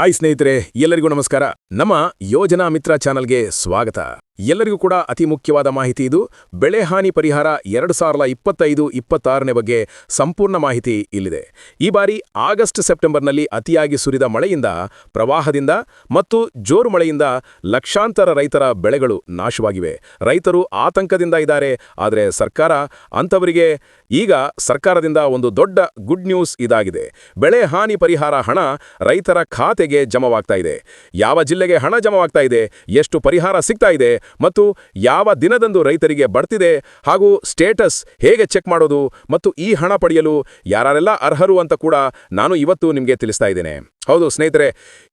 Hi ಸ್ನೇಹಿತರೆ, ಎಲ್ಲರಿಗೂ ನಮಸ್ಕಾರ. ನಮ್ಮ ಯೋಜನಾ ಮಿತ್ರ ಚಾನಲ್ಗೆ ಸ್ವಾಗತ. ಎಲ್ಲರಿಗೂ ಕೂಡ ಅತಿ ಮುಖ್ಯವಾದ ಮಾಹಿತಿ ಇದು. ಬೆಳೆ ಹಾನಿ ಪರಿಹಾರ 2025-26ನೇ ಬಗ್ಗೆ ಸಂಪೂರ್ಣ ಮಾಹಿತಿ ಇಲ್ಲಿದೆ. ಈ ಬಾರಿ ಆಗಸ್ಟ್ ಸೆಪ್ಟೆಂಬರ್ನಲ್ಲಿ ಅತಿಯಾಗಿ ಸುರಿದ ಮಳೆಯಿಂದ, ಪ್ರವಾಹದಿಂದ ಮತ್ತು ಜೋರು ಮಳೆಯಿಂದ ಲಕ್ಷಾಂತರ ರೈತರ ಬೆಳೆಗಳು ನಾಶವಾಗಿವೆ. ರೈತರು ಆತಂಕದಿಂದ ಇದ್ದಾರೆ. ಆದರೆ ಸರ್ಕಾರ ಅಂಥವರಿಗೆ ಈಗ ಸರ್ಕಾರದಿಂದ ಒಂದು ದೊಡ್ಡ ಗುಡ್ ನ್ಯೂಸ್ ಇದಾಗಿದೆ. ಬೆಳೆ ಹಾನಿ ಪರಿಹಾರ ಹಣ ರೈತರ ಖಾತೆಗೆ ಜಮವಾಗ್ತಾ ಇದೆ. ಯಾವ ಜಿಲ್ಲೆಗೆ ಹಣ ಜಮವಾಗ್ತಾ ಇದೆ, ಎಷ್ಟು ಪರಿಹಾರ ಸಿಗ್ತಾ ಇದೆ ಮತ್ತು ಯಾವ ದಿನದಂದು ರೈತರಿಗೆ ಬರ್ತಿದೆ ಹಾಗೂ ಸ್ಟೇಟಸ್ ಹೇಗೆ ಚೆಕ್ ಮಾಡೋದು ಮತ್ತು ಈ ಹಣ ಪಡೆಯಲು ಯಾರೆಲ್ಲ ಅರ್ಹರು ಅಂತ ಕೂಡ ನಾನು ಇವತ್ತು ನಿಮಗೆ ತಿಳಿಸ್ತಾ ಇದ್ದೇನೆ. ಹೌದು ಸ್ನೇಹಿತರೆ,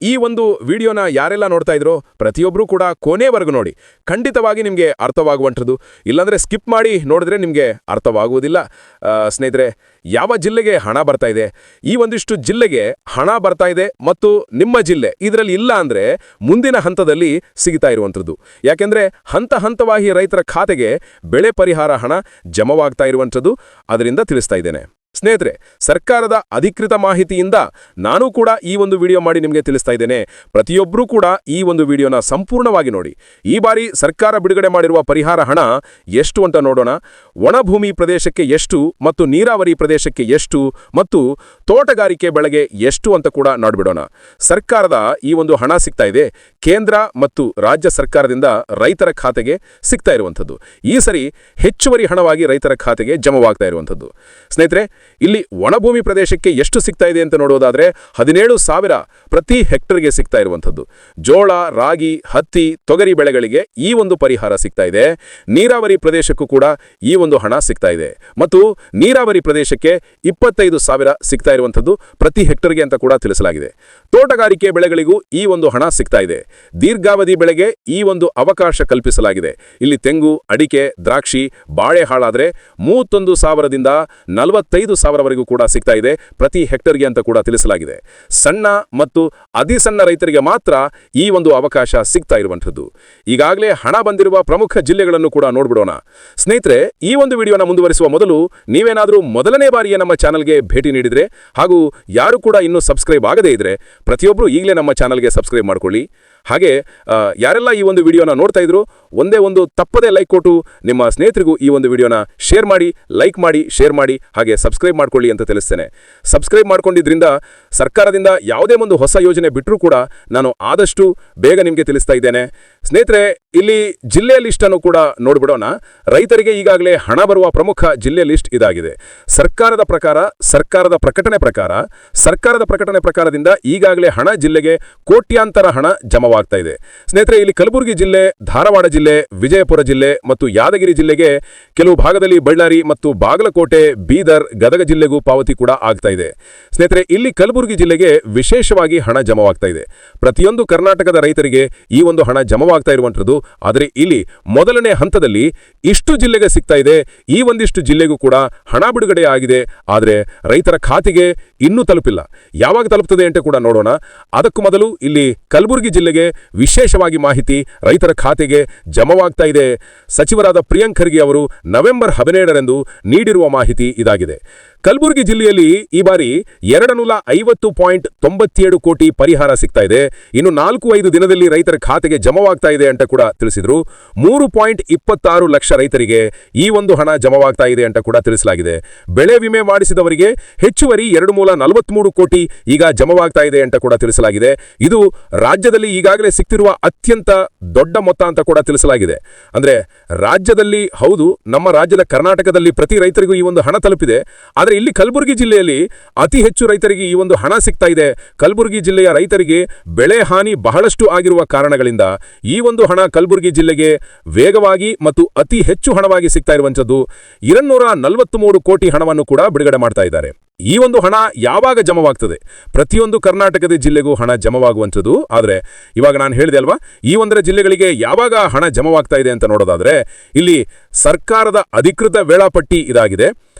ಈ ಒಂದು ವಿಡಿಯೋನ ಯಾರೆಲ್ಲ ನೋಡ್ತಾ ಇದ್ರೋ ಪ್ರತಿಯೊಬ್ಬರೂ ಕೂಡ ಕೊನೆವರೆಗೂ ನೋಡಿ. ಖಂಡಿತವಾಗಿ ನಿಮಗೆ ಅರ್ಥವಾಗುವಂಥದ್ದು. ಇಲ್ಲಾಂದರೆ ಸ್ಕಿಪ್ ಮಾಡಿ ನೋಡಿದ್ರೆ ನಿಮಗೆ ಅರ್ಥವಾಗುವುದಿಲ್ಲ. ಸ್ನೇಹಿತರೆ, ಯಾವ ಜಿಲ್ಲೆಗೆ ಹಣ ಬರ್ತಾ ಇದೆ, ಈ ಒಂದಿಷ್ಟು ಜಿಲ್ಲೆಗೆ ಹಣ ಬರ್ತಾ ಇದೆ ಮತ್ತು ನಿಮ್ಮ ಜಿಲ್ಲೆ ಇದರಲ್ಲಿ ಇಲ್ಲ ಅಂದರೆ ಮುಂದಿನ ಹಂತದಲ್ಲಿ ಸಿಗ್ತಾ ಇರುವಂಥದ್ದು. ಯಾಕೆಂದರೆ ಹಂತ ಹಂತವಾಗಿ ರೈತರ ಖಾತೆಗೆ ಬೆಳೆ ಪರಿಹಾರ ಹಣ ಜಮವಾಗ್ತಾ ಇರುವಂಥದ್ದು. ಅದರಿಂದ ತಿಳಿಸ್ತಾ ಇದ್ದೇನೆ. ಸ್ನೇಹಿತರೆ, ಸರ್ಕಾರದ ಅಧಿಕೃತ ಮಾಹಿತಿಯಿಂದ ನಾನು ಕೂಡ ಈ ಒಂದು ವಿಡಿಯೋ ಮಾಡಿ ನಿಮಗೆ ತಿಳಿಸ್ತಾ ಇದ್ದೇನೆ. ಪ್ರತಿಯೊಬ್ಬರೂ ಕೂಡ ಈ ಒಂದು ವಿಡಿಯೋನ ಸಂಪೂರ್ಣವಾಗಿ ನೋಡಿ. ಈ ಬಾರಿ ಸರ್ಕಾರ ಬಿಡುಗಡೆ ಮಾಡಿರುವ ಪರಿಹಾರ ಹಣ ಎಷ್ಟು ಅಂತ ನೋಡೋಣ. ಒಣಭೂಮಿ ಪ್ರದೇಶಕ್ಕೆ ಎಷ್ಟು ಮತ್ತು ನೀರಾವರಿ ಪ್ರದೇಶಕ್ಕೆ ಎಷ್ಟು ಮತ್ತು ತೋಟಗಾರಿಕೆ ಬೆಳೆಗೆ ಎಷ್ಟು ಅಂತ ಕೂಡ ನೋಡ್ಬಿಡೋಣ. ಸರ್ಕಾರದ ಈ ಒಂದು ಹಣ ಸಿಗ್ತಾ ಇದೆ ಕೇಂದ್ರ ಮತ್ತು ರಾಜ್ಯ ಸರ್ಕಾರದಿಂದ ರೈತರ ಖಾತೆಗೆ ಸಿಗ್ತಾ ಇರುವಂಥದ್ದು. ಈ ಸರಿ ಹೆಚ್ಚುವರಿ ಹಣವಾಗಿ ರೈತರ ಖಾತೆಗೆ ಜಮವಾಗ್ತಾ ಇರುವಂಥದ್ದು. ಸ್ನೇಹಿತರೆ, ಇಲ್ಲಿ ಒಣಭೂಮಿ ಪ್ರದೇಶಕ್ಕೆ ಎಷ್ಟು ಸಿಗ್ತಾ ಇದೆ ಅಂತ ನೋಡೋದಾದ್ರೆ 17,000 ಪ್ರತಿ ಹೆಕ್ಟರ್ಗೆ ಸಿಗ್ತಾ ಇರುವಂಥದ್ದು. ಜೋಳ, ರಾಗಿ, ಹತ್ತಿ, ತೊಗರಿ ಬೆಳೆಗಳಿಗೆ ಈ ಒಂದು ಪರಿಹಾರ ಸಿಗ್ತಾ ಇದೆ. ನೀರಾವರಿ ಪ್ರದೇಶಕ್ಕೂ ಕೂಡ ಈ ಒಂದು ಹಣ ಸಿಗ್ತಾ ಇದೆ ಮತ್ತು ನೀರಾವರಿ ಪ್ರದೇಶಕ್ಕೆ 25,000 ಸಿಗ್ತಾ ಇರುವಂಥದ್ದು ಪ್ರತಿ ಹೆಕ್ಟರ್ಗೆ ಅಂತ ಕೂಡ ತಿಳಿಸಲಾಗಿದೆ. ತೋಟಗಾರಿಕೆ ಬೆಳೆಗಳಿಗೂ ಈ ಒಂದು ಹಣ ಸಿಗ್ತಾ ಇದೆ. ದೀರ್ಘಾವಧಿ ಬೆಳೆಗೆ ಈ ಒಂದು ಅವಕಾಶ ಕಲ್ಪಿಸಲಾಗಿದೆ. ಇಲ್ಲಿ ತೆಂಗು, ಅಡಿಕೆ, ದ್ರಾಕ್ಷಿ, ಬಾಳೆ ಹಾಳಾದರೆ 31,000ದಿಂದ 45,000ವರೆಗೂ ಕೂಡ ಸಿಗ್ತಾ ಇದೆ ಪ್ರತಿ ಹೆಕ್ಟರ್ಗೆ ಅಂತ ಕೂಡ ತಿಳಿಸಲಾಗಿದೆ. ಸಣ್ಣ ಮತ್ತು ಅತಿ ಸಣ್ಣ ರೈತರಿಗೆ ಮಾತ್ರ ಈ ಒಂದು ಅವಕಾಶ ಸಿಗ್ತಾ ಇರುವಂಥದ್ದು. ಈಗಾಗಲೇ ಹಣ ಬಂದಿರುವ ಪ್ರಮುಖ ಜಿಲ್ಲೆಗಳನ್ನು ಕೂಡ ನೋಡ್ಬಿಡೋಣ. ಸ್ನೇಹಿತರೆ, ಈ ಒಂದು ವಿಡಿಯೋನ ಮುಂದುವರಿಸುವ ಮೊದಲು ನೀವೇನಾದರೂ ಮೊದಲನೇ ಬಾರಿಯೇ ನಮ್ಮ ಚಾನಲ್ಗೆ ಭೇಟಿ ನೀಡಿದ್ರೆ ಹಾಗೂ ಯಾರು ಕೂಡ ಇನ್ನೂ ಸಬ್ಸ್ಕ್ರೈಬ್ ಆಗದೇ ಇದ್ರೆ ಪ್ರತಿಯೊಬ್ಬರು ಈಗಲೇ ನಮ್ಮ ಚಾನಲ್ಗೆ ಸಬ್ಸ್ಕ್ರೈಬ್ ಮಾಡ್ಕೊಳ್ಳಿ. ಹಾಗೆ ಯಾರೆಲ್ಲ ಈ ಒಂದು ವಿಡಿಯೋನ ನೋಡ್ತಾ ಇದ್ರು ಒಂದೇ ಒಂದು ತಪ್ಪದೇ ಲೈಕ್ ಕೊಟ್ಟು ನಿಮ್ಮ ಸ್ನೇಹಿತರಿಗೂ ಈ ಒಂದು ವಿಡಿಯೋನ ಶೇರ್ ಮಾಡಿ, ಲೈಕ್ ಮಾಡಿ, ಶೇರ್ ಮಾಡಿ, ಹಾಗೆ ಸಬ್ಸ್ಕ್ರೈಬ್ ಮಾಡ್ಕೊಳ್ಳಿ ಅಂತ ತಿಳಿಸ್ತೇನೆ. ಸಬ್ಸ್ಕ್ರೈಬ್ ಮಾಡ್ಕೊಂಡಿದ್ರಿಂದ ಸರ್ಕಾರದಿಂದ ಯಾವುದೇ ಒಂದು ಹೊಸ ಯೋಜನೆ ಬಿಟ್ಟರೂ ಕೂಡ ನಾನು ಆದಷ್ಟು ಬೇಗ ನಿಮಗೆ ತಿಳಿಸ್ತಾ ಇದ್ದೇನೆ. ಸ್ನೇಹಿತರೆ, ಇಲ್ಲಿ ಜಿಲ್ಲೆಯ ಲಿಸ್ಟನ್ನು ಕೂಡ ನೋಡ್ಬಿಡೋಣ. ರೈತರಿಗೆ ಈಗಾಗಲೇ ಹಣ ಬರುವ ಪ್ರಮುಖ ಜಿಲ್ಲೆಯ ಲಿಸ್ಟ್ ಇದಾಗಿದೆ. ಸರ್ಕಾರದ ಪ್ರಕಟಣೆ ಪ್ರಕಾರದಿಂದ ಈಗಾಗಲೇ ಹಣ ಜಿಲ್ಲೆಗೆ ಕೋಟ್ಯಾಂತರ ಹಣ ಜಮವಾಗ್ತಾ ಇದೆ. ಸ್ನೇಹಿತರೆ, ಇಲ್ಲಿ ಕಲಬುರಗಿ ಜಿಲ್ಲೆ, ಧಾರವಾಡ ಜಿಲ್ಲೆ, ವಿಜಯಪುರ ಜಿಲ್ಲೆ ಮತ್ತು ಯಾದಗಿರಿ ಜಿಲ್ಲೆಗೆ, ಕೆಲವು ಭಾಗದಲ್ಲಿ ಬಳ್ಳಾರಿ ಮತ್ತು ಬಾಗಲಕೋಟೆ, ಬೀದರ್, ಗದಗ ಜಿಲ್ಲೆಗೂ ಪಾವತಿ ಕೂಡ ಆಗ್ತಾ ಇದೆ. ಸ್ನೇಹಿತರೆ, ಇಲ್ಲಿ ಕಲಬುರಗಿ ಜಿಲ್ಲೆಗೆ ವಿಶೇಷವಾಗಿ ಹಣ ಜಮವಾಗ್ತಾ ಇದೆ. ಪ್ರತಿಯೊಂದು ಕರ್ನಾಟಕದ ರೈತರಿಗೆ ಈ ಒಂದು ಹಣ ಜಮವಾಗ್ತಾ ಇರುವಂಥದ್ದು. ಆದರೆ ಇಲ್ಲಿ ಮೊದಲನೇ ಹಂತದಲ್ಲಿ ಇಷ್ಟು ಜಿಲ್ಲೆಗೆ ಸಿಗ್ತಾ ಇದೆ. ಈ ಒಂದಿಷ್ಟು ಜಿಲ್ಲೆಗೂ ಕೂಡ ಹಣ ಬಿಡುಗಡೆ ಆಗಿದೆ. ಆದರೆ ರೈತರ ಖಾತೆಗೆ ಇನ್ನೂ ತಲುಪಿಲ್ಲ. ಯಾವಾಗ ತಲುಪ್ತದೆ ಅಂತ ಕೂಡ ನೋಡೋಣ. ಅದಕ್ಕೂ ಮೊದಲು ಇಲ್ಲಿ ಕಲಬುರಗಿ ಜಿಲ್ಲೆಗೆ ವಿಶೇಷವಾಗಿ ಮಾಹಿತಿ ರೈತರ ಖಾತೆಗೆ ಜಮವಾಗ್ತಾ ಇದೆ. ಸಚಿವರಾದ ಪ್ರಿಯಾಂಕ್ ಖರ್ಗೆ ಅವರು ನವೆಂಬರ್ 17ರಂದು ನೀಡಿರುವ ಮಾಹಿತಿ ಇದಾಗಿದೆ. ಕಲಬುರಗಿ ಜಿಲ್ಲೆಯಲ್ಲಿ ಈ ಬಾರಿ 250.97 ಕೋಟಿ ಪರಿಹಾರ ಸಿಗ್ತಾ ಇದೆ. ಇನ್ನು 4-5 ದಿನದಲ್ಲಿ ರೈತರ ಖಾತೆಗೆ ಜಮವಾಗ್ತಾ ಇದೆ ಅಂತ ಕೂಡ ತಿಳಿಸಿದ್ರು. 3.26 ಲಕ್ಷ ರೈತರಿಗೆ ಈ ಒಂದು ಹಣ ಜಮವಾಗ್ತಾ ಇದೆ ಅಂತ ಕೂಡ ತಿಳಿಸಲಾಗಿದೆ. ಬೆಳೆ ವಿಮೆ ಮಾಡಿಸಿದವರಿಗೆ ಹೆಚ್ಚುವರಿ 243 ಕೋಟಿ ಈಗ ಜಮವಾಗ್ತಾ ಇದೆ ಅಂತ ಕೂಡ ತಿಳಿಸಲಾಗಿದೆ. ಇದು ರಾಜ್ಯದಲ್ಲಿ ಈಗಾಗಲೇ ಸಿಗ್ತಿರುವ ಅತ್ಯಂತ ದೊಡ್ಡ ಮೊತ್ತ ಅಂತ ಕೂಡ ತಿಳಿಸಲಾಗಿದೆ. ಅಂದ್ರೆ ರಾಜ್ಯದಲ್ಲಿ, ಹೌದು, ನಮ್ಮ ರಾಜ್ಯದ ಕರ್ನಾಟಕದಲ್ಲಿ ಪ್ರತಿ ರೈತರಿಗೂ ಈ ಒಂದು ಹಣ ತಲುಪಿದೆ. ಆದರೆ ಇಲ್ಲಿ ಕಲಬುರಗಿ ಜಿಲ್ಲೆಯಲ್ಲಿ ಅತಿ ಹೆಚ್ಚು ರೈತರಿಗೆ ಈ ಒಂದು ಹಣ ಸಿಗ್ತಾ ಇದೆ. ಕಲಬುರಗಿ ಜಿಲ್ಲೆಯ ರೈತರಿಗೆ ಬೆಳೆ ಹಾನಿ ಬಹಳಷ್ಟು ಆಗಿರುವ ಕಾರಣಗಳಿಂದ ಈ ಒಂದು ಹಣ ಕಲಬುರಗಿ ಜಿಲ್ಲೆಗೆ ವೇಗವಾಗಿ ಮತ್ತು ಅತಿ ಹೆಚ್ಚು ಹಣವಾಗಿ ಸಿಗ್ತಾ ಇರುವಂಥದ್ದು. 243 ಕೋಟಿ ಹಣವನ್ನು ಕೂಡ ಬಿಡುಗಡೆ ಮಾಡ್ತಾ ಇದ್ದಾರೆ. ಈ ಒಂದು ಹಣ ಯಾವಾಗ ಜಮವಾಗ್ತದೆ? ಪ್ರತಿಯೊಂದು ಕರ್ನಾಟಕದ ಜಿಲ್ಲೆಗೂ ಹಣ ಜಮವಾಗುವಂಥದ್ದು. ಆದರೆ ಇವಾಗ ನಾನು ಹೇಳಿದೆ ಅಲ್ವಾ, ಈ ಒಂದರ ಜಿಲ್ಲೆಗಳಿಗೆ ಯಾವಾಗ ಹಣ ಜಮವಾಗ್ತಾ ಇದೆ ಅಂತ ನೋಡೋದಾದ್ರೆ ಇಲ್ಲಿ ಸರ್ಕಾರದ ಅಧಿಕೃತ ವೇಳಾಪಟ್ಟಿ ಇದಾಗಿದೆ.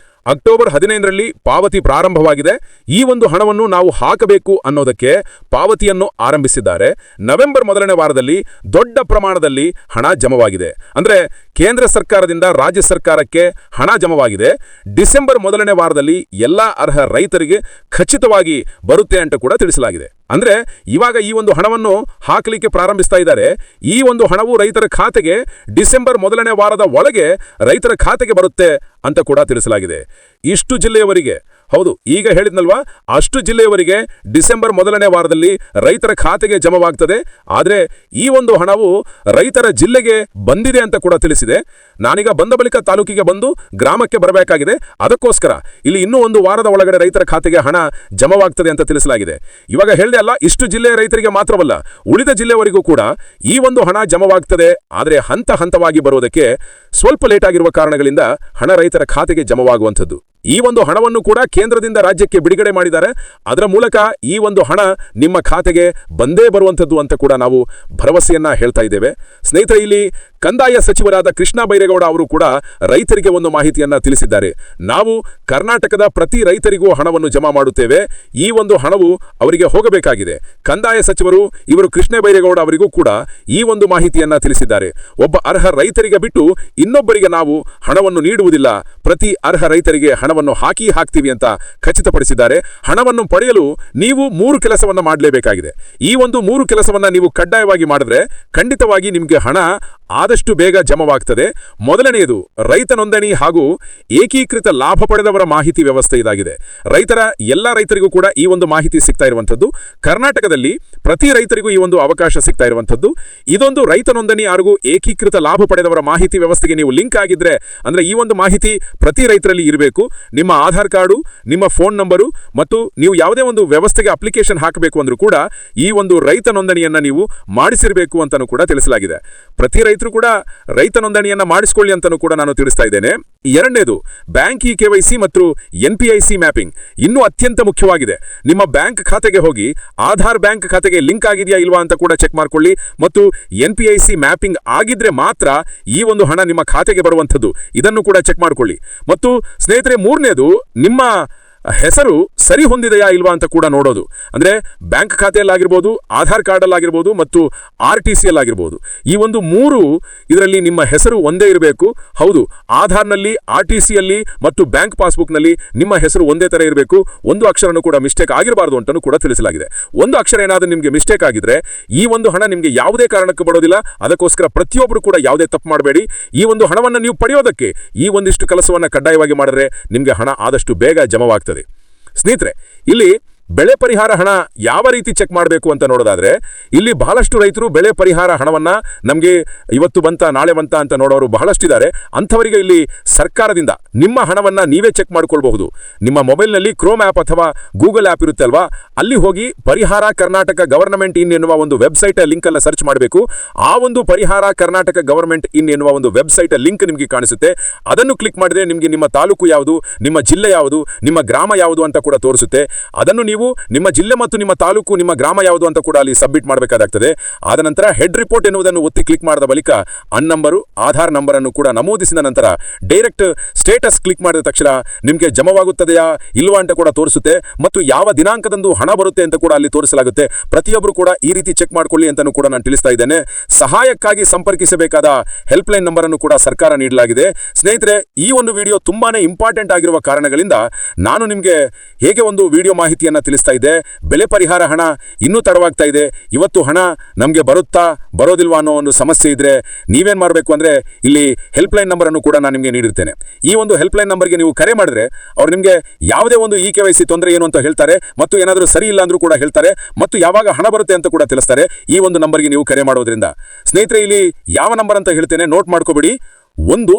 ಅಕ್ಟೋಬರ್ 15ರಲ್ಲಿ ಪಾವತಿ ಪ್ರಾರಂಭವಾಗಿದೆ. ಈ ಒಂದು ಹಣವನ್ನು ನಾವು ಹಾಕಬೇಕು ಅನ್ನೋದಕ್ಕೆ ಪಾವತಿಯನ್ನು ಆರಂಭಿಸಿದ್ದಾರೆ. ನವೆಂಬರ್ ಮೊದಲನೇ ವಾರದಲ್ಲಿ ದೊಡ್ಡ ಪ್ರಮಾಣದಲ್ಲಿ ಹಣ ಜಮವಾಗಿದೆ. ಅಂದರೆ ಕೇಂದ್ರ ಸರ್ಕಾರದಿಂದ ರಾಜ್ಯ ಸರ್ಕಾರಕ್ಕೆ ಹಣ ಜಮವಾಗಿದೆ. ಡಿಸೆಂಬರ್ ಮೊದಲನೇ ವಾರದಲ್ಲಿ ಎಲ್ಲ ಅರ್ಹ ರೈತರಿಗೆ ಖಚಿತವಾಗಿ ಬರುತ್ತೆ ಅಂತ ಕೂಡ ತಿಳಿಸಲಾಗಿದೆ. ಅಂದ್ರೆ ಇವಾಗ ಈ ಒಂದು ಹಣವನ್ನು ಹಾಕಲಿಕ್ಕೆ ಪ್ರಾರಂಭಿಸ್ತಾ ಇದ್ದಾರೆ. ಈ ಒಂದು ಹಣವು ರೈತರ ಖಾತೆಗೆ ಡಿಸೆಂಬರ್ ಮೊದಲನೇ ವಾರದ ಒಳಗೆ ರೈತರ ಖಾತೆಗೆ ಬರುತ್ತೆ ಅಂತ ಕೂಡ ತಿಳಿಸಲಾಗಿದೆ. ಇಷ್ಟು ಜಿಲ್ಲೆಯವರಿಗೆ, ಹೌದು ಈಗ ಹೇಳಿದ್ನಲ್ವಾ, ಅಷ್ಟು ಜಿಲ್ಲೆಯವರಿಗೆ ಡಿಸೆಂಬರ್ ಮೊದಲನೇ ವಾರದಲ್ಲಿ ರೈತರ ಖಾತೆಗೆ ಜಮವಾಗ್ತದೆ. ಆದರೆ ಈ ಒಂದು ಹಣವು ರೈತರ ಜಿಲ್ಲೆಗೆ ಬಂದಿದೆ ಅಂತ ಕೂಡ ತಿಳಿಸಿದೆ. ನಾನೀಗ ಬಂದ ಬಳಿಕ ತಾಲೂಕಿಗೆ ಬಂದು ಗ್ರಾಮಕ್ಕೆ ಬರಬೇಕಾಗಿದೆ. ಅದಕ್ಕೋಸ್ಕರ ಇಲ್ಲಿ ಇನ್ನೂ ಒಂದು ವಾರದ ಒಳಗಡೆ ರೈತರ ಖಾತೆಗೆ ಹಣ ಜಮವಾಗ್ತದೆ ಅಂತ ತಿಳಿಸಲಾಗಿದೆ. ಇವಾಗ ಹೇಳಿದೆ ಅಲ್ಲ, ಇಷ್ಟು ಜಿಲ್ಲೆಯ ರೈತರಿಗೆ ಮಾತ್ರವಲ್ಲ, ಉಳಿದ ಜಿಲ್ಲೆಯವರಿಗೂ ಕೂಡ ಈ ಒಂದು ಹಣ ಜಮವಾಗ್ತದೆ. ಆದರೆ ಹಂತ ಹಂತವಾಗಿ ಬರುವುದಕ್ಕೆ ಸ್ವಲ್ಪ ಲೇಟ್ ಆಗಿರುವ ಕಾರಣಗಳಿಂದ ಹಣ ರೈತರ ಖಾತೆಗೆ ಜಮವಾಗುವಂಥದ್ದು. ಈ ಒಂದು ಹಣವನ್ನು ಕೂಡ ಕೇಂದ್ರದಿಂದ ರಾಜ್ಯಕ್ಕೆ ಬಿಡುಗಡೆ ಮಾಡಿದ್ದಾರೆ. ಅದರ ಮೂಲಕ ಈ ಒಂದು ಹಣ ನಿಮ್ಮ ಖಾತೆಗೆ ಬಂದೇ ಬರುವಂಥದ್ದು ಅಂತ ಕೂಡ ನಾವು ಭರವಸೆಯನ್ನ ಹೇಳ್ತಾ ಇದ್ದೇವೆ. ಸ್ನೇಹಿತರೆ, ಇಲ್ಲಿ ಕಂದಾಯ ಸಚಿವರಾದ ಕೃಷ್ಣ ಬೈರೇಗೌಡ ಅವರು ಕೂಡ ರೈತರಿಗೆ ಒಂದು ಮಾಹಿತಿಯನ್ನ ತಿಳಿಸಿದ್ದಾರೆ. ನಾವು ಕರ್ನಾಟಕದ ಪ್ರತಿ ರೈತರಿಗೂ ಹಣವನ್ನು ಜಮಾ ಮಾಡುತ್ತೇವೆ. ಈ ಒಂದು ಹಣವು ಅವರಿಗೆ ಹೋಗಬೇಕಾಗಿದೆ. ಕಂದಾಯ ಸಚಿವರು ಇವರು ಕೃಷ್ಣ ಬೈರೇಗೌಡ ಅವರಿಗೂ ಕೂಡ ಈ ಒಂದು ಮಾಹಿತಿಯನ್ನ ತಿಳಿಸಿದ್ದಾರೆ. ಒಬ್ಬ ಅರ್ಹ ರೈತರಿಗೆ ಬಿಟ್ಟು ಇನ್ನೊಬ್ಬರಿಗೆ ನಾವು ಹಣವನ್ನು ನೀಡುವುದಿಲ್ಲ. ಪ್ರತಿ ಅರ್ಹ ರೈತರಿಗೆ ಹಣವನ್ನು ಹಾಕ್ತೀವಿ ಅಂತ ಖಚಿತಪಡಿಸಿದ್ದಾರೆ. ಹಣವನ್ನು ಪಡೆಯಲು ನೀವು 3 ಕೆಲಸವನ್ನ ಮಾಡಲೇಬೇಕಾಗಿದೆ. ಈ ಒಂದು 3 ಕೆಲಸವನ್ನ ನೀವು ಕಡ್ಡಾಯವಾಗಿ ಮಾಡಿದ್ರೆ ಖಂಡಿತವಾಗಿ ನಿಮಗೆ ಹಣ ಆದಷ್ಟು ಬೇಗ ಜಮವಾಗ್ತದೆ. ಮೊದಲನೆಯದು ರೈತ ನೋಂದಣಿ ಹಾಗೂ ಏಕೀಕೃತ ಲಾಭ ಪಡೆದವರ ಮಾಹಿತಿ ವ್ಯವಸ್ಥೆ ಇದಾಗಿದೆ. ಎಲ್ಲ ರೈತರಿಗೂ ಕೂಡ ಈ ಒಂದು ಮಾಹಿತಿ ಸಿಗ್ತಾ ಇರುವಂಥದ್ದು. ಕರ್ನಾಟಕದಲ್ಲಿ ಪ್ರತಿ ರೈತರಿಗೂ ಈ ಒಂದು ಅವಕಾಶ ಸಿಗ್ತಾ ಇರುವಂಥದ್ದು. ಇದೊಂದು ರೈತ ನೋಂದಣಿ ಹಾಗೂ ಏಕೀಕೃತ ಲಾಭ ಪಡೆದವರ ಮಾಹಿತಿ ವ್ಯವಸ್ಥೆಗೆ ನೀವು ಲಿಂಕ್ ಆಗಿದ್ರೆ, ಅಂದ್ರೆ ಈ ಒಂದು ಮಾಹಿತಿ ಪ್ರತಿ ರೈತರಲ್ಲಿ ಇರಬೇಕು. ನಿಮ್ಮ ಆಧಾರ್ ಕಾರ್ಡು, ನಿಮ್ಮ ಫೋನ್ ನಂಬರು ಮತ್ತು ನೀವು ಯಾವುದೇ ಒಂದು ವ್ಯವಸ್ಥೆಗೆ ಅಪ್ಲಿಕೇಶನ್ ಹಾಕಬೇಕು ಅಂದ್ರೂ ಕೂಡ ಈ ಒಂದು ರೈತ ನೋಂದಣಿಯನ್ನ ನೀವು ಮಾಡಿಸಿರಬೇಕು ಅಂತಾನೂ ಕೂಡ ತಿಳಿಸಲಾಗಿದೆ. ಪ್ರತಿ ರೈತರು ಕೂಡ ರೈತ ನೋಂದಣಿಯನ್ನ ಮಾಡಿಸಿಕೊಳ್ಳಿ ಅಂತಾನೂ ಕೂಡ ನಾನು ತಿಳಿಸ್ತಾ ಇದ್ದೇನೆ. ಎರಡನೇದು ಬ್ಯಾಂಕ್ KYC ಮತ್ತು NPIC ಮ್ಯಾಪಿಂಗ್ ಇನ್ನೂ ಅತ್ಯಂತ ಮುಖ್ಯವಾಗಿದೆ. ನಿಮ್ಮ ಬ್ಯಾಂಕ್ ಖಾತೆಗೆ ಹೋಗಿ ಆಧಾರ್ ಬ್ಯಾಂಕ್ ಖಾತೆಗೆ ಲಿಂಕ್ ಆಗಿದೆಯಾ ಇಲ್ವಾ ಅಂತ ಕೂಡ ಚೆಕ್ ಮಾಡ್ಕೊಳ್ಳಿ. ಮತ್ತು NPIC ಮ್ಯಾಪಿಂಗ್ ಆಗಿದ್ರೆ ಮಾತ್ರ ಈ ಒಂದು ಹಣ ನಿಮ್ಮ ಖಾತೆಗೆ ಬರುವಂಥದ್ದು. ಇದನ್ನು ಕೂಡ ಚೆಕ್ ಮಾಡ್ಕೊಳ್ಳಿ. ಮತ್ತು ಸ್ನೇಹಿತರೆ, ಮೂರನೇದು ನಿಮ್ಮ ಹೆಸರು ಸರಿ ಹೊಂದಿದೆಯಾ ಇಲ್ವಾ ಅಂತ ಕೂಡ ನೋಡೋದು. ಅಂದ್ರೆ ಬ್ಯಾಂಕ್ ಖಾತೆಯಲ್ಲಾಗಿರ್ಬೋದು, ಆಧಾರ್ ಕಾರ್ಡಲ್ಲಾಗಿರ್ಬೋದು ಮತ್ತು RTC ಆಗಿರ್ಬೋದು. ಈ ಒಂದು 3 ಇದರಲ್ಲಿ ನಿಮ್ಮ ಹೆಸರು ಒಂದೇ ಇರಬೇಕು. ಹೌದು, ಆಧಾರ್ನಲ್ಲಿ, RTCಯಲ್ಲಿ ಮತ್ತು ಬ್ಯಾಂಕ್ ಪಾಸ್ಬುಕ್ನಲ್ಲಿ ನಿಮ್ಮ ಹೆಸರು ಒಂದೇ ತರ ಇರಬೇಕು. ಒಂದು ಅಕ್ಷರನೂ ಕೂಡ ಮಿಸ್ಟೇಕ್ ಆಗಿರಬಾರ್ದು ಅಂತಲೂ ಕೂಡ ತಿಳಿಸಲಾಗಿದೆ. ಒಂದು ಅಕ್ಷರ ಏನಾದರೂ ನಿಮಗೆ ಮಿಸ್ಟೇಕ್ ಆಗಿದ್ರೆ ಈ ಒಂದು ಹಣ ನಿಮಗೆ ಯಾವುದೇ ಕಾರಣಕ್ಕೂ ಬರೋದಿಲ್ಲ. ಅದಕ್ಕೋಸ್ಕರ ಪ್ರತಿಯೊಬ್ಬರು ಕೂಡ ಯಾವುದೇ ತಪ್ಪು ಮಾಡಬೇಡಿ. ಈ ಒಂದು ಹಣವನ್ನು ನೀವು ಪಡೆಯೋದಕ್ಕೆ ಈ ಒಂದಿಷ್ಟು ಕೆಲಸವನ್ನು ಕಡ್ಡಾಯವಾಗಿ ಮಾಡಿದ್ರೆ ನಿಮಗೆ ಹಣ ಆದಷ್ಟು ಬೇಗ ಜಮವಾಗ್ತದೆ. ಸ್ನೇಹಿತರೆ, ಇಲ್ಲಿ ಬೆಳೆ ಪರಿಹಾರ ಹಣ ಯಾವ ರೀತಿ ಚೆಕ್ ಮಾಡಬೇಕು ಅಂತ ನೋಡೋದಾದ್ರೆ, ಇಲ್ಲಿ ಬಹಳಷ್ಟು ರೈತರು ಬೆಳೆ ಪರಿಹಾರ ಹಣವನ್ನ ನಮಗೆ ಇವತ್ತು ಬಂತ ನಾಳೆ ಬಂತ ಅಂತ ನೋಡೋರು ಬಹಳಷ್ಟಿದ್ದಾರೆ. ಅಂಥವರಿಗೆ ಇಲ್ಲಿ ಸರ್ಕಾರದಿಂದ ನಿಮ್ಮ ಹಣವನ್ನ ನೀವೇ ಚೆಕ್ ಮಾಡ್ಕೊಳ್ಬಹುದು. ನಿಮ್ಮ ಮೊಬೈಲ್ನಲ್ಲಿ ಕ್ರೋಮ್ ಆ್ಯಪ್ ಅಥವಾ ಗೂಗಲ್ ಆ್ಯಪ್ ಇರುತ್ತೆ ಅಲ್ವಾ, ಅಲ್ಲಿ ಹೋಗಿ ಪರಿಹಾರ ಕರ್ನಾಟಕ ಗವರ್ನಮೆಂಟ್ ಇನ್ ಎನ್ನುವ ಒಂದು ವೆಬ್ಸೈಟ್ ಲಿಂಕ್ ಅನ್ನ ಸರ್ಚ್ ಮಾಡಬೇಕು. ಆ ಒಂದು ಪರಿಹಾರ ಕರ್ನಾಟಕ ಗವರ್ನಮೆಂಟ್ ಇನ್ ಎನ್ನುವ ಒಂದು ವೆಬ್ಸೈಟ್ ಲಿಂಕ್ ನಿಮಗೆ ಕಾಣಿಸುತ್ತೆ. ಅದನ್ನು ಕ್ಲಿಕ್ ಮಾಡಿದ್ರೆ ನಿಮಗೆ ನಿಮ್ಮ ತಾಲೂಕು ಯಾವುದು, ನಿಮ್ಮ ಜಿಲ್ಲೆ ಯಾವುದು, ನಿಮ್ಮ ಗ್ರಾಮ ಯಾವುದು ಅಂತ ಕೂಡ ತೋರಿಸುತ್ತೆ. ಅದನ್ನು ನೀವು ನಿಮ್ಮ ಜಿಲ್ಲೆ ಮತ್ತು ನಿಮ್ಮ ತಾಲೂಕು, ನಿಮ್ಮ ಗ್ರಾಮ ಯಾವುದು ಅಂತ ಕೂಡ ಅಲ್ಲಿ ಸಬ್ಮಿಟ್ ಮಾಡಬೇಕಾಗುತ್ತದೆ. ಆದ ನಂತರ ಹೆಡ್ ರಿಪೋರ್ಟ್ ಎನ್ನುವುದನ್ನು ಒತ್ತಿ ಕ್ಲಿಕ್ ಮಾಡಿದ ಬಳಿಕ ನಂಬರು, ಆಧಾರ್ ನಂಬರ್ ಅನ್ನು ಕೂಡ ನಮೂದಿಸಿದ ನಂತರ ಡೈರೆಕ್ಟ್ ಸ್ಟೇಟಸ್ ಕ್ಲಿಕ್ ಮಾಡಿದ ತಕ್ಷಣ ನಿಮಗೆ ಜಮವಾಗುತ್ತದೆಯಾ ಇಲ್ವಾ ಅಂತ ಕೂಡ ತೋರಿಸುತ್ತೆ. ಮತ್ತು ಯಾವ ದಿನಾಂಕದಂದು ಹಣ ಬರುತ್ತೆ ಅಂತ ಕೂಡ ಅಲ್ಲಿ ತೋರಿಸಲಾಗುತ್ತೆ. ಪ್ರತಿಯೊಬ್ಬರು ಕೂಡ ಈ ರೀತಿ ಚೆಕ್ ಮಾಡ್ಕೊಳ್ಳಿ ಅಂತಾನೂ ಕೂಡ ನಾನು ತಿಳಿಸ್ತಾ ಇದ್ದೇನೆ. ಸಹಾಯಕ್ಕಾಗಿ ಸಂಪರ್ಕಿಸಬೇಕಾದ ಹೆಲ್ಪ್ ಲೈನ್ ನಂಬರ್ ಅನ್ನು ಕೂಡ ಸರ್ಕಾರ ನೀಡಲಾಗಿದೆ. ಸ್ನೇಹಿತರೆ, ಈ ಒಂದು ವಿಡಿಯೋ ತುಂಬಾನೇ ಇಂಪಾರ್ಟೆಂಟ್ ಆಗಿರುವ ಕಾರಣಗಳಿಂದ ನಾನು ನಿಮಗೆ ಹೇಗೆ ಒಂದು ವಿಡಿಯೋ ಮಾಹಿತಿಯನ್ನ ತಿಳಿಸ್ತಾ ಇದ್ದೆ. ಬೆಳೆ ಪರಿಹಾರ ಹಣ ಇನ್ನೂ ತಡವಾಗ್ತಾ ಇದೆ. ಇವತ್ತು ಹಣ ನಮಗೆ ಬರುತ್ತಾ ಬರೋದಿಲ್ವಾ ಅನ್ನೋ ಒಂದು ಸಮಸ್ಯೆ ಇದ್ರೆ ನೀವೇನ್ ಮಾಡಬೇಕು ಅಂದ್ರೆ, ಇಲ್ಲಿ ಹೆಲ್ಪ್ ಲೈನ್ ನಂಬರ್ ಅನ್ನು ಕೂಡ ನಾನು ನಿಮಗೆ ನೀಡಿರ್ತೇನೆ. ಈ ಒಂದು ಹೆಲ್ಪ್ ಲೈನ್ ನಂಬರ್ಗೆ ನೀವು ಕರೆ ಮಾಡಿದ್ರೆ ಅವ್ರು ನಿಮಗೆ ಯಾವುದೇ ಒಂದು KYC ತೊಂದರೆ ಏನು ಅಂತ ಹೇಳ್ತಾರೆ, ಮತ್ತು ಏನಾದರೂ ಸರಿ ಇಲ್ಲ ಅಂದ್ರೂ ಕೂಡ ಹೇಳ್ತಾರೆ, ಮತ್ತು ಯಾವಾಗ ಹಣ ಬರುತ್ತೆ ಅಂತ ಕೂಡ ತಿಳಿಸ್ತಾರೆ. ಈ ಒಂದು ನಂಬರ್ಗೆ ನೀವು ಕರೆ ಮಾಡೋದ್ರಿಂದ. ಸ್ನೇಹಿತರೆ, ಇಲ್ಲಿ ಯಾವ ನಂಬರ್ ಅಂತ ಹೇಳ್ತೇನೆ, ನೋಟ್ ಮಾಡ್ಕೋಬೇಡಿ. 1